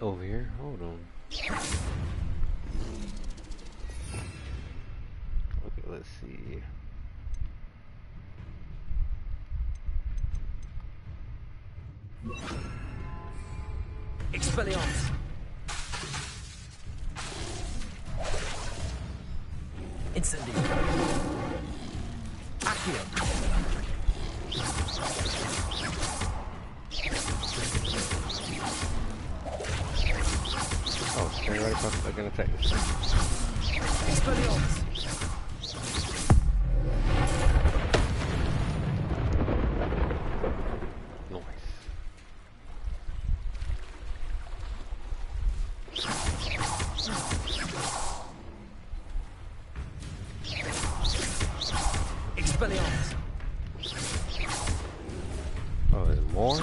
Over here, hold on. Okay, let's see. Expelliarmus. Incendio. Accio. Oh, stay right across. They're gonna take this thing. Expelliarmus. Expelliarmus. Oh, there's more?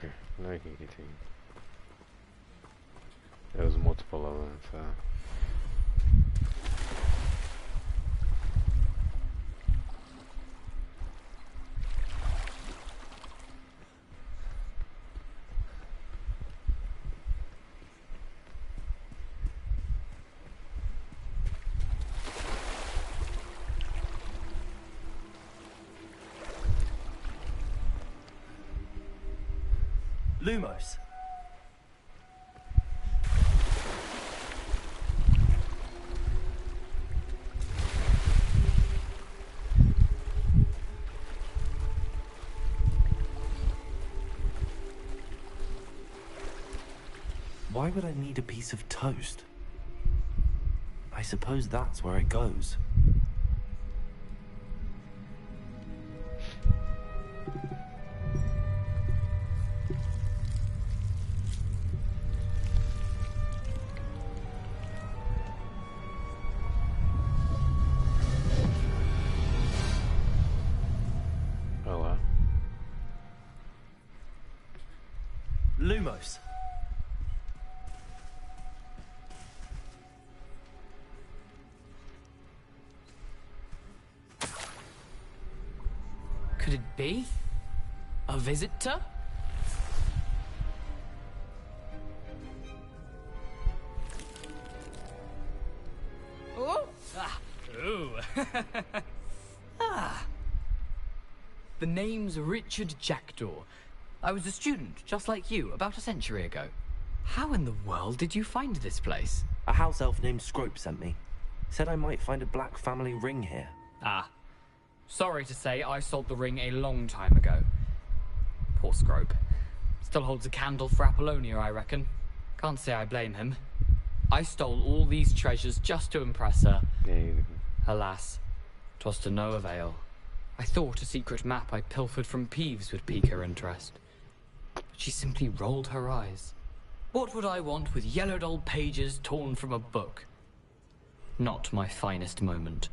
Okay, now you can continue. There was multiple of them, so. Lumos. Why would I need a piece of toast? I suppose that's where it goes. Oh wow. Lumos. Could it be? A visitor? Oh! Ah! Ooh! Ah! The name's Richard Jackdaw. I was a student, just like you, about a century ago. How in the world did you find this place? A house elf named Scrope sent me. Said I might find a black family ring here. Ah. Sorry to say, I sold the ring a long time ago. Poor Scrope. Still holds a candle for Apollonia, I reckon. Can't say I blame him. I stole all these treasures just to impress her. Alas, 'twas to no avail. I thought a secret map I pilfered from Peeves would pique her interest. But she simply rolled her eyes. What would I want with yellowed old pages torn from a book? Not my finest moment.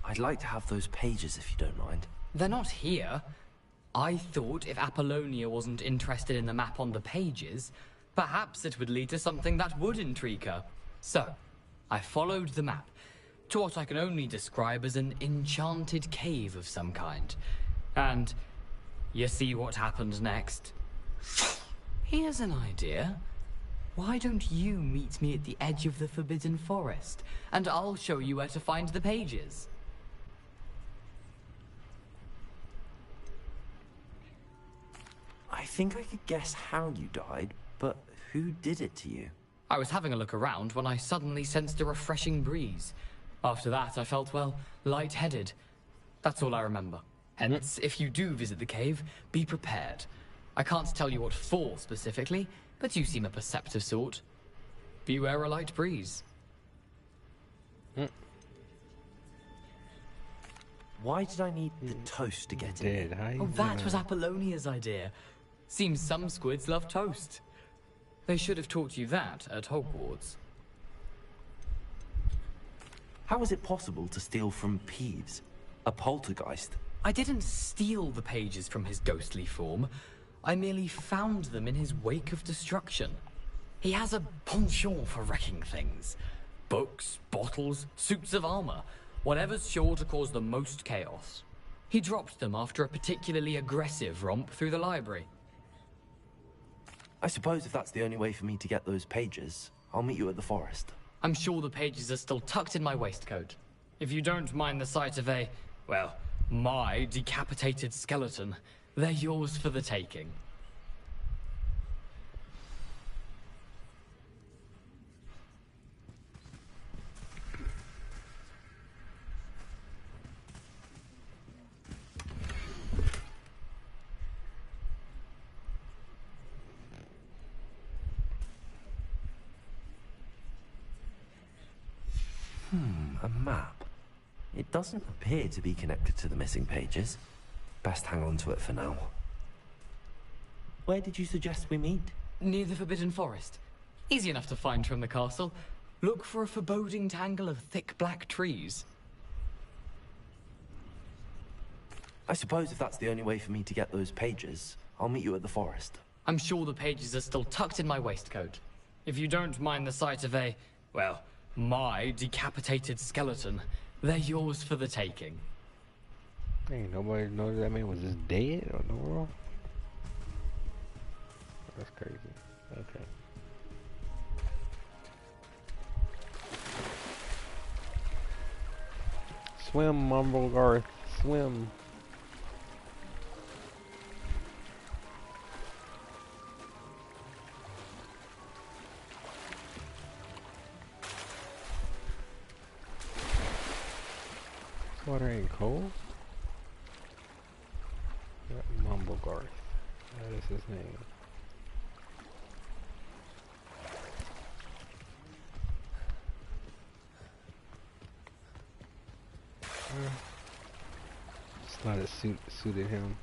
I'd like to have those pages if you don't mind. They're not here. I thought if Apollonia wasn't interested in the map on the pages, perhaps it would lead to something that would intrigue her. So, I followed the map to what I can only describe as an enchanted cave of some kind. And you see what happened next. Here's an idea. Why don't you meet me at the edge of the Forbidden Forest, and I'll show you where to find the pages. I think I could guess how you died, but who did it to you? I was having a look around when I suddenly sensed a refreshing breeze. After that, I felt, well, lightheaded. That's all I remember. Hence, if you do visit the cave, be prepared. I can't tell you what for specifically, but you seem a perceptive sort. Beware a light breeze. Why did I need the toast to get in? Oh, that was Apollonia's idea. Seems some squids love toast. They should have taught you that at Hogwarts. How is it possible to steal from Peeves? A poltergeist? I didn't steal the pages from his ghostly form. I merely found them in his wake of destruction. He has a penchant for wrecking things. Books, bottles, suits of armor. Whatever's sure to cause the most chaos. He dropped them after a particularly aggressive romp through the library. I suppose if that's the only way for me to get those pages, I'll meet you at the forest. I'm sure the pages are still tucked in my waistcoat. If you don't mind the sight of a, well, my decapitated skeleton, they're yours for the taking. A map. It doesn't appear to be connected to the missing pages. Best hang on to it for now. Where did you suggest we meet? Near the Forbidden Forest. Easy enough to find from the castle. Look for a foreboding tangle of thick black trees. I suppose if that's the only way for me to get those pages, I'll meet you at the forest. I'm sure the pages are still tucked in my waistcoat. If you don't mind the sight of a, well, my decapitated skeleton, they're yours for the taking. Ain't nobody knows that man was just dead or no wrong. That's crazy. Okay. Swim, Mumblegarth, swim. Water ain't cold. Mumblegarth. That is his name. It's not a suited him.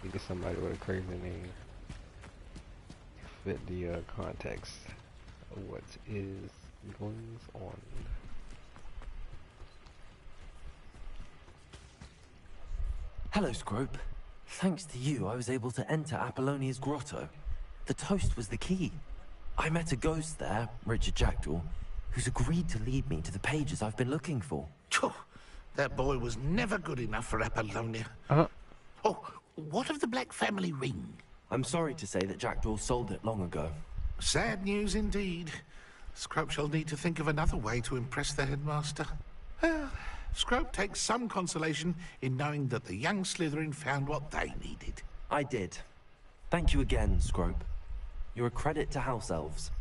You get somebody with a crazy name. Fit the context of what is going on. Hello, Scrope. Thanks to you, I was able to enter Apollonia's grotto. The toast was the key. I met a ghost there, Richard Jackdaw, who's agreed to lead me to the pages I've been looking for. That boy was never good enough for Apollonia. Oh, what of the Black family ring? I'm sorry to say that Jackdaw sold it long ago. Sad news indeed. Scrope shall need to think of another way to impress the headmaster. Well, Scrope takes some consolation in knowing that the young Slytherin found what they needed. I did. Thank you again, Scrope. You're a credit to House Elves.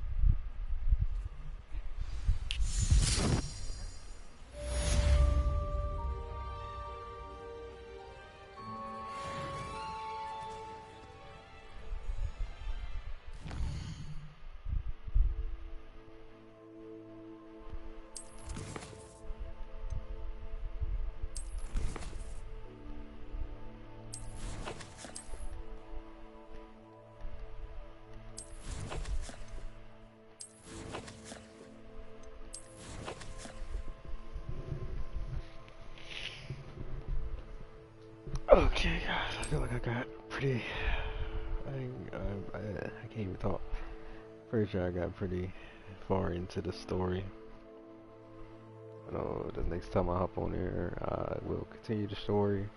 Okay, guys, I feel like I got pretty. I can't even talk. Pretty sure I got pretty far into the story. I know the next time I hop on here, I will continue the story.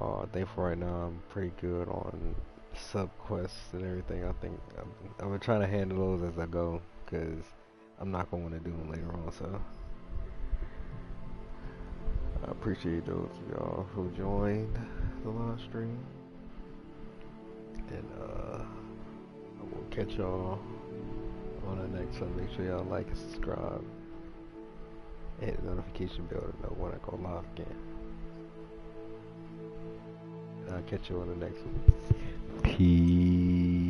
I think for right now, I'm pretty good on sub quests and everything. I think I'm gonna try to handle those as I go, because I'm not gonna want to do them later on. So. I appreciate those of y'all who joined the live stream, and I will catch y'all on the next one. Make sure y'all like and subscribe, and hit the notification bell to know when I go live again. And I'll catch you on the next one. Peace.